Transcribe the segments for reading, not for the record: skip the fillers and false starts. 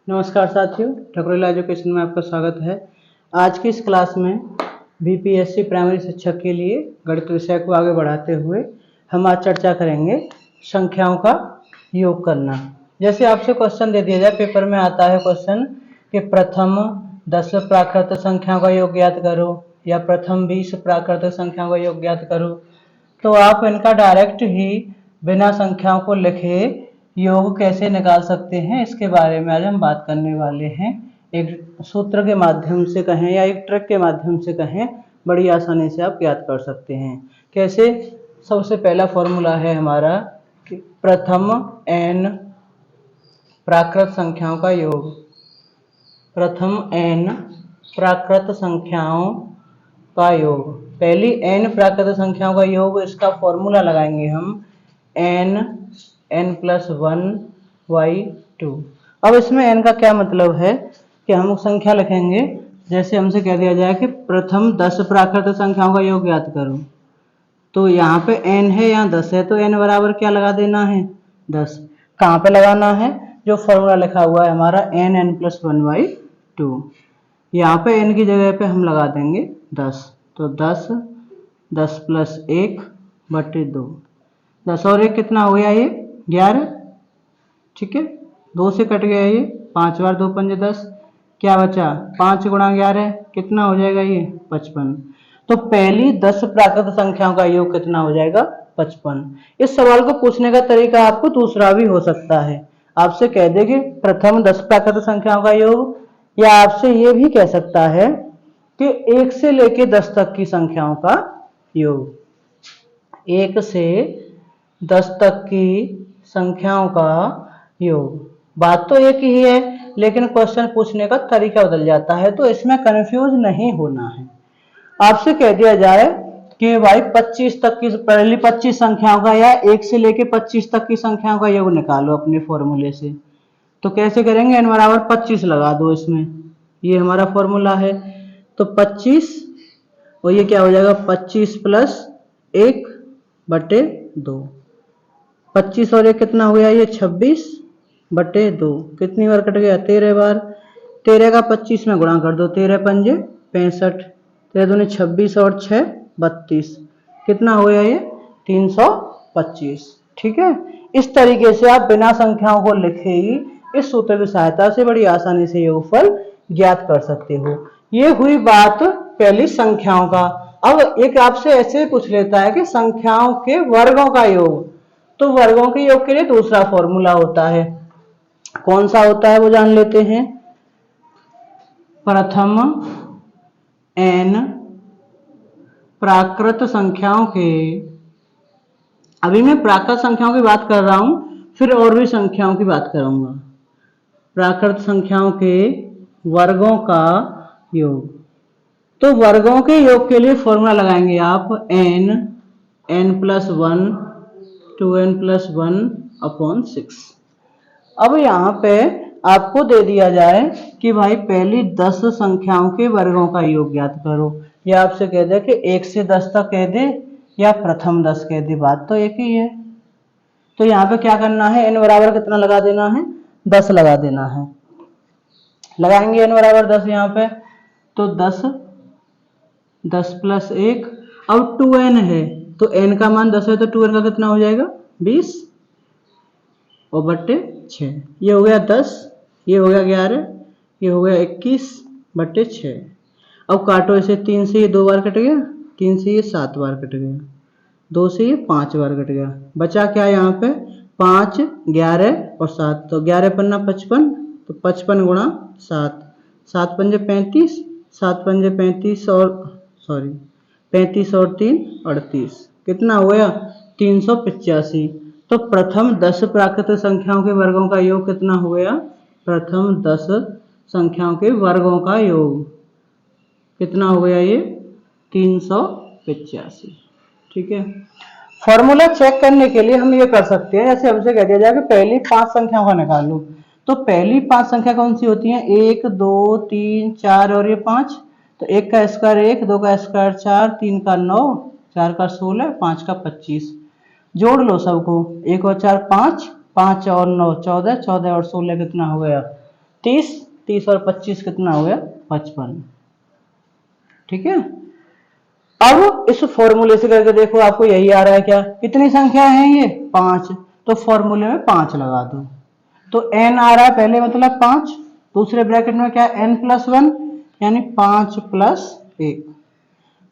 नमस्कार साथियों, ठकुरेला एजुकेशन में आपका स्वागत है। आज की इस क्लास में बीपीएससी प्राइमरी शिक्षक के लिए गणित विषय को आगे बढ़ाते हुए हम आज चर्चा करेंगे संख्याओं का योग करना। जैसे आपसे क्वेश्चन दे दिया जाए, पेपर में आता है क्वेश्चन कि प्रथम 10 प्राकृत संख्याओं का योग ज्ञात करो या प्रथम 20 प्राकृत संख्याओं का योग ज्ञात करो, तो आप इनका डायरेक्ट ही बिना संख्याओं को लिखे योग कैसे निकाल सकते हैं, इसके बारे में आज हम बात करने वाले हैं। एक सूत्र के माध्यम से कहें या एक ट्रिक के माध्यम से कहें, बड़ी आसानी से आप ज्ञात कर सकते हैं। कैसे? सबसे पहला फॉर्मूला है हमारा कि प्रथम n प्राकृत संख्याओं का योग। प्रथम n प्राकृत संख्याओं का योग, पहली n प्राकृत संख्याओं का योग, इसका फॉर्मूला लगाएंगे हम n+1/2। अब इसमें n का क्या मतलब है कि हम संख्या लिखेंगे। जैसे हमसे कह दिया जाए कि प्रथम 10 प्राकृत संख्याओं का योग ज्ञात करो, तो यहाँ पे n है, यहाँ 10 है, तो n बराबर क्या लगा देना है? 10। कहाँ पे लगाना है? जो फॉर्मूला लिखा हुआ है हमारा n+1/2, यहाँ पे n की जगह पे हम लगा देंगे 10। तो 10 + 1/2, 10 और 1 कितना हो गया? ये 11। ठीक है, 2 से कट गया ये, 5 बार 2 पंजे 10, क्या बचा? 5 × 11 कितना हो जाएगा? ये 55। तो पहली 10 प्राकृत संख्याओं का योग कितना हो जाएगा? 55। इस सवाल को पूछने का तरीका आपको दूसरा भी हो सकता है। आपसे कह दे कि प्रथम 10 प्राकृत संख्याओं का योग, या आपसे ये भी कह सकता है कि 1 से लेके 10 तक की संख्याओं का योग। 1 से 10 तक की संख्याओं का योग। बात तो एक ही है, लेकिन क्वेश्चन पूछने का तरीका बदल जाता है, तो इसमें कंफ्यूज नहीं होना है। आपसे कह दिया जाए कि भाई 25 तक की, पहली 25 संख्याओं का या 1 से लेके 25 तक की संख्याओं का योग निकालो अपने फॉर्मूले से, तो कैसे करेंगे? n बराबर 25 लगा दो इसमें, ये हमारा फॉर्मूला है। तो 25 और ये क्या हो जाएगा? 25 + 1/2। 25 और 1 कितना हो गया? ये 26/2। कितनी बार कट गया? 13 बार। 13 का 25 में गुणा कर दो, 13 पंजे 65, 13 दूनी 26 और 6 32, कितना हो गया? ये 325। ठीक है, इस तरीके से आप बिना संख्याओं को लिखे ही इस सूत्र की सहायता से बड़ी आसानी से योगफल ज्ञात कर सकते हो। ये हुई बात पहली संख्याओं का। अब एक आपसे ऐसे पूछ लेता है कि संख्याओं के वर्गों का योग, तो वर्गों के योग के लिए दूसरा फॉर्मूला होता है। कौन सा होता है वो जान लेते हैं। प्रथम n प्राकृत संख्याओं के, अभी मैं प्राकृत संख्याओं की बात कर रहा हूं, फिर और भी संख्याओं की बात करूंगा। प्राकृत संख्याओं के वर्गों का योग, तो वर्गों के योग के लिए फॉर्मूला लगाएंगे आप n+1 2n+1/6। अब यहाँ पे आपको दे दिया जाए कि भाई पहली 10 संख्याओं के वर्गों का योग ज्ञात करो, या आपसे कह दे कि 1 से 10 तक कह दे या प्रथम 10 कह दे, बात तो एक ही है। तो यहाँ पे क्या करना है? n बराबर कितना लगा देना है? 10 लगा देना है। लगाएंगे n बराबर 10 यहाँ पे, तो 10 + 1। अब 2n है, तो n का मान 10 है, तो 2n का कितना हो जाएगा? 20 और बट्टे 6। ये हो गया 10, ये हो गया 11, ये हो गया 21/6। अब काटो इसे, 3 से ये 2 बार कट गया, 3 से ये 7 बार कट गया, 2 से ये 5 बार कट गया, बचा क्या यहाँ पे? 5, 11 और 7, तो 11 पन्ना 55, तो 55 × 7, 7 पंजे 35, 7 पंजे 35 और 35 और 3 38, कितना हो गया? 385। तो प्रथम 10 प्राकृत संख्याओं के वर्गों का योग कितना हो गया? प्रथम 10 संख्याओं के वर्गों का योग कितना हो गया? ये 385। ठीक है, फॉर्मूला चेक करने के लिए हम ये कर सकते हैं, जैसे हमसे कह दिया जाए कि पहली 5 संख्याओं का निकालो, तो पहली 5 संख्या कौन सी होती है? 1 2 3 4 और ये 5, तो 1 का स्क्वायर 1, 2 का स्क्वायर 4, 3 का 9, 4 का 16, 5 का 25। जोड़ लो सबको, 1 और 4 5, 5 और 9 14, 14 और 16 कितना हो गया? 30, 30 और 25 कितना हो गया 55। ठीक है, अब इस फॉर्मूले से करके देखो आपको यही आ रहा है क्या, कितनी संख्या है ये 5, तो फॉर्मूले में 5 लगा दो, तो n आ रहा है पहले मतलब 5, दूसरे ब्रैकेट में क्या n+1 यानी 5 + 1,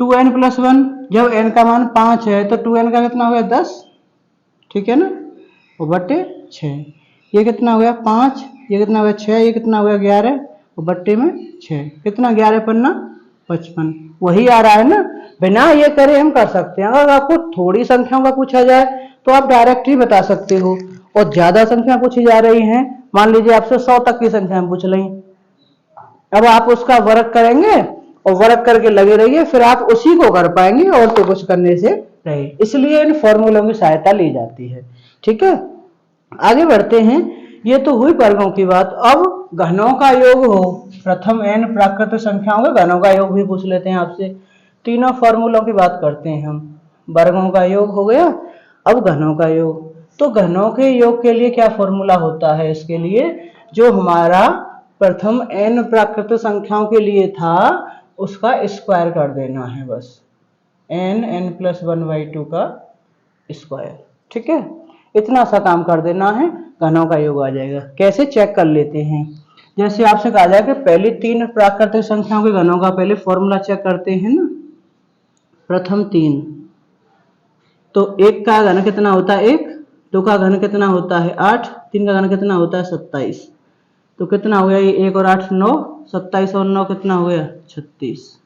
2n+1, जब n का मान 5 है तो 2n का कितना हो गया 10, ठीक है ना, और बट्टे 6, ये कितना हो गया 5, ये कितना हो गया 6, ये कितना हो गया 11, और बट्टे में 6, कितना 11 पन्ना 55, वही आ रहा है ना। बिना ये करे हम कर सकते हैं, अगर आपको थोड़ी संख्याओं का पूछा जाए तो आप डायरेक्ट ही बता सकते हो, और ज्यादा संख्या पूछी जा रही है, मान लीजिए आपसे 100 तक की संख्या पूछ लें, अब आप उसका वर्क करेंगे और वर्क करके लगे रहिए, फिर आप उसी को कर पाएंगे और तो कुछ करने से नहीं, इसलिए इन फॉर्मूलों की सहायता ली जाती है। ठीक है, आगे बढ़ते हैं, ये तो हुई वर्गों की बात, अब घनों का योग हो, प्रथम n प्राकृतिक संख्याओं के घनों का योग भी पूछ लेते हैं आपसे, तीनों फॉर्मूलों की बात करते हैं हम, वर्गों का योग हो गया, अब घनों का योग, तो घनों के योग के लिए क्या फॉर्मूला होता है, इसके लिए जो हमारा प्रथम n प्राकृतिक संख्याओं के लिए था उसका स्क्वायर कर देना है, बस n+1/2 का स्क्वायर। ठीक है, इतना सा काम कर देना है, घनों का योग आ जाएगा। कैसे चेक कर लेते हैं, जैसे आपसे कहा जाए कि पहली 3 प्राकृतिक संख्याओं के घनों का पहले फॉर्मूला चेक करते हैं ना, प्रथम 3, तो 1 का घन कितना होता है 1, 2 का घन कितना होता है 8, 3 का घन कितना होता है 27, तो कितना हो गया ये 1 और 8 9, 27 और 9 कितना हो गया 36,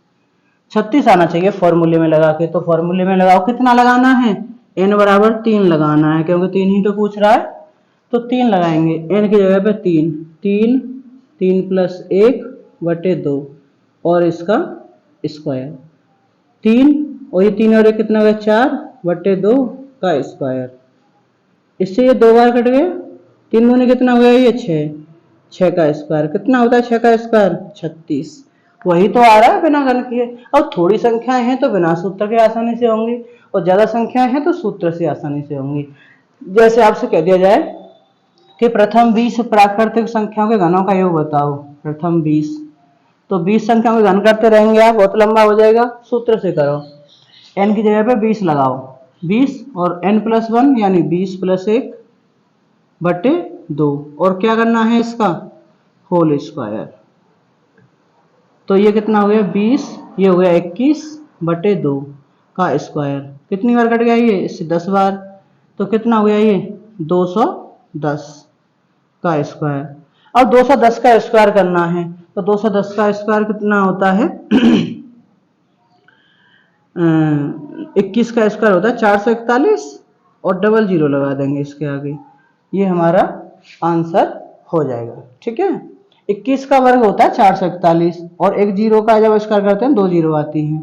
36 आना चाहिए फॉर्मूले में लगा के, तो फॉर्मूले में लगाओ, कितना लगाना है n बराबर 3 लगाना है, क्योंकि 3 ही तो पूछ रहा है, तो 3 लगाएंगे, n की जगह पे 3, 3 3+1/2 और इसका स्क्वायर 3, और ये 3 और 1 कितना हो गया 4/2 का स्क्वायर, इससे ये 2 बार कट गया, 3 दूनी कितना हो गया ये 6, 6 का स्क्वायर कितना होता है 6 का स्क्वायर 36, वही तो आ रहा है बिना घन किए। अब थोड़ी संख्याएं हैं तो बिना सूत्र के आसानी से होंगी, और ज्यादा संख्याएं हैं तो सूत्र से आसानी से होंगी। जैसे आपसे कह दिया जाए कि प्रथम 20 प्राकृतिक संख्याओं के घनों का योग बताओ, प्रथम 20, तो 20 संख्याओं के घन करते रहेंगे आप, बहुत लंबा हो जाएगा, सूत्र से करो, n की जगह पे 20 लगाओ, 20 और n+1 यानी 20 + 1/2, और क्या करना है इसका होल स्क्वायर, तो ये कितना हो गया 20, ये हो गया 21/2 का स्क्वायर, कितनी बार कट गया ये इससे 10 बार, तो कितना हो गया ये 210 का स्क्वायर। अब 210 का स्क्वायर करना है, तो 210 का स्क्वायर कितना होता है 21 का स्क्वायर होता है 441, और डबल 0 लगा देंगे इसके आगे, ये हमारा आंसर हो जाएगा। ठीक है, 21 का वर्ग होता है 441, और एक 0 का जब स्क्वायर करते हैं 2 0 आती हैं,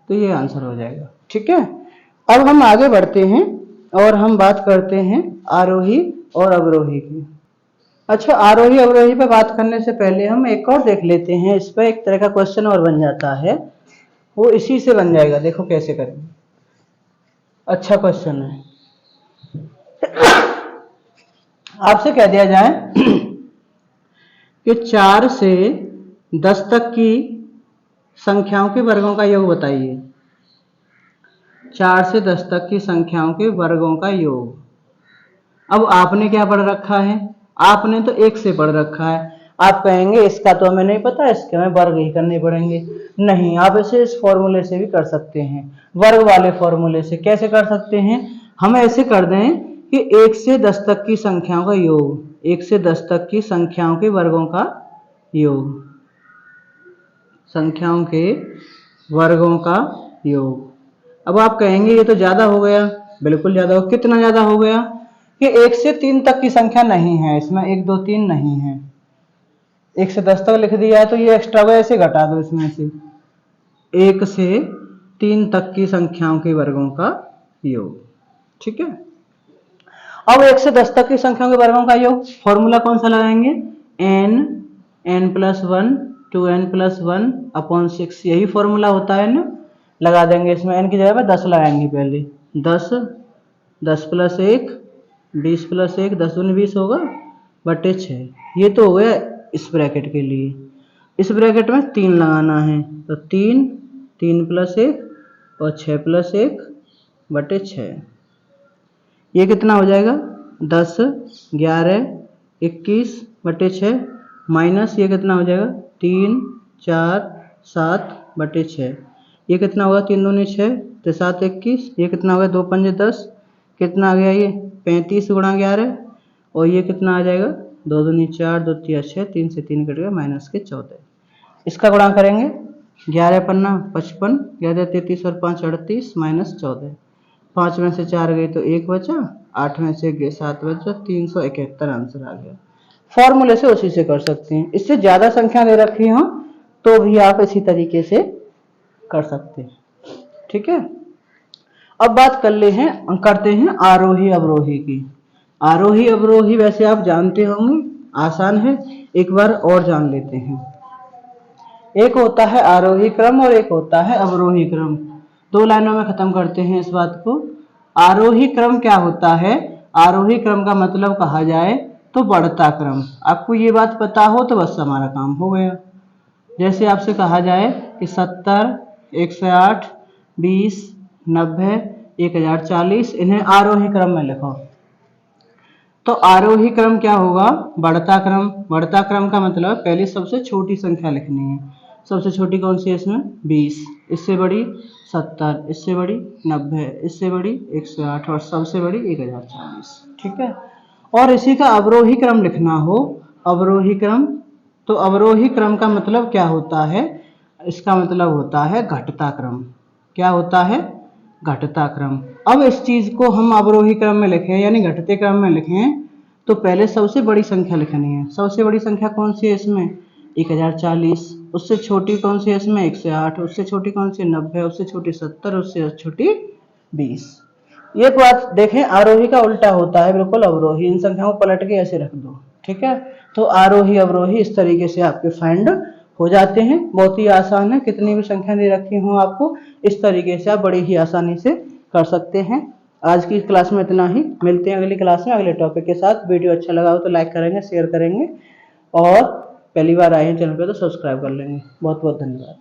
तो ये आंसर हो जाएगा। ठीक है, अब हम आगे बढ़ते हैं और हम बात करते हैं आरोही और अवरोही की। अच्छा, आरोही अवरोही पे बात करने से पहले हम एक और देख लेते हैं, इस पर एक तरह का क्वेश्चन और बन जाता है, वो इसी से बन जाएगा, देखो कैसे करेंगे, अच्छा क्वेश्चन है। आपसे कह दिया जाए कि 4 से 10 तक की संख्याओं के वर्गों का योग बताइए, 4 से 10 तक की संख्याओं के वर्गों का योग। अब आपने क्या पढ़ रखा है, आपने तो 1 से पढ़ रखा है, आप कहेंगे इसका तो हमें नहीं पता, इसके हमें वर्ग ही करने पड़ेंगे, नहीं, आप इसे इस फॉर्मूले से भी कर सकते हैं, वर्ग वाले फॉर्मूले से। कैसे कर सकते हैं, हम ऐसे कर दें कि 1 से 10 तक की संख्याओं का योग, 1 से 10 तक की संख्याओं के वर्गों का योग, संख्याओं के वर्गों का योग। अब आप कहेंगे ये तो ज्यादा हो गया, बिल्कुल ज्यादा हो, कितना ज्यादा हो गया कि 1 से 3 तक की संख्या नहीं है इसमें, 1 2 3 नहीं है, 1 से 10 तक लिख दिया है तो ये एक्स्ट्रा हुआ, ऐसे घटा दो इसमें से, 1 से 3 तक की संख्याओं के वर्गों का योग। ठीक है, अब 1 से 10 तक की संख्याओं के वर्गों का योग, फॉर्मूला कौन सा लगाएंगे, n+1 2n+1/6, यही फॉर्मूला होता है ना, लगा देंगे इसमें, n की जगह पे 10 लगाएंगे पहले, 10 10 + 1 20 + 1 10 दूनी 20 होगा बटे 6, ये तो हो गया इस ब्रैकेट के लिए। इस ब्रैकेट में 3 लगाना है, तो 3, 3 + 1 और 6 + 1 बटे 6। ये कितना हो जाएगा 10, 11, 21 बटे 6 माइनस ये कितना हो जाएगा 3, 4, 7 बटे 6। ये कितना होगा 3 दूनी 6, तो 7 21, ये कितना होगा 2 पंजे 10, कितना आ गया ये 35 × 11 और ये कितना आ जाएगा 2 दूनी 4, 2 तिया 6, 3 से 3 कट गया -14। इसका गुणा करेंगे 11 पन्ना 55, 11 33 और 5 38 -14। 5 में से 4 गए तो 1 बचा, 8 में से गए 7 बचा, 371 आंसर आ गया। फॉर्मूले से उसी से कर सकते हैं। इससे ज़्यादा संख्या दे रखी हो तो भी आप इसी तरीके से कर सकते हैं। ठीक है, अब बात करते हैं आरोही अवरोही की। आरोही अवरोही वैसे आप जानते होंगे, आसान है, एक बार और जान लेते हैं। एक होता है आरोही क्रम और एक होता है अवरोही क्रम। 2 लाइनों में खत्म करते हैं इस बात को। आरोही क्रम क्या होता है? आरोही क्रम का मतलब कहा जाए तो बढ़ता क्रम। आपको ये बात पता हो तो बस हमारा काम हो गया। जैसे आपसे कहा जाए कि 70, 108, 20, 90, 1040 इन्हें आरोही क्रम में लिखो। तो आरोही क्रम क्या होगा? बढ़ता क्रम। बढ़ता क्रम का मतलब पहले सबसे छोटी संख्या लिखनी है। सबसे छोटी कौन सी है इसमें? 20, इससे बड़ी 70, इससे बड़ी 90, इससे बड़ी 108 और सबसे बड़ी 1040। ठीक है, और इसी का अवरोही क्रम लिखना हो, अवरोही क्रम, तो अवरोही क्रम का मतलब क्या होता है? इसका मतलब होता है घटता क्रम। क्या होता है? घटता क्रम। अब इस चीज को हम अवरोही क्रम में लिखें यानी घटते क्रम में लिखें तो पहले सबसे बड़ी संख्या लिखनी है। सबसे बड़ी संख्या कौन सी है इसमें? 1040। उससे छोटी कौन सी है इसमें? 108। उससे छोटी कौन सी? 90। उससे छोटी 70। उससे छोटी 20। ये बात देखें, आरोही का उल्टा होता है बिल्कुल अवरोही। इन संख्याओं को पलट के ऐसे रख दो। ठीक है, तो आरोही अवरोही इस तरीके से आपके फाइंड हो जाते हैं। बहुत ही आसान है, कितनी भी संख्या दे रखी हो आपको इस तरीके से आप बड़ी ही आसानी से कर सकते हैं। आज की क्लास में इतना ही, मिलते हैं अगली क्लास में अगले टॉपिक के साथ। वीडियो अच्छा लगा हो तो लाइक करेंगे, शेयर करेंगे और पहली बार आए हैं चैनल पे तो सब्सक्राइब कर लेंगे। बहुत बहुत धन्यवाद।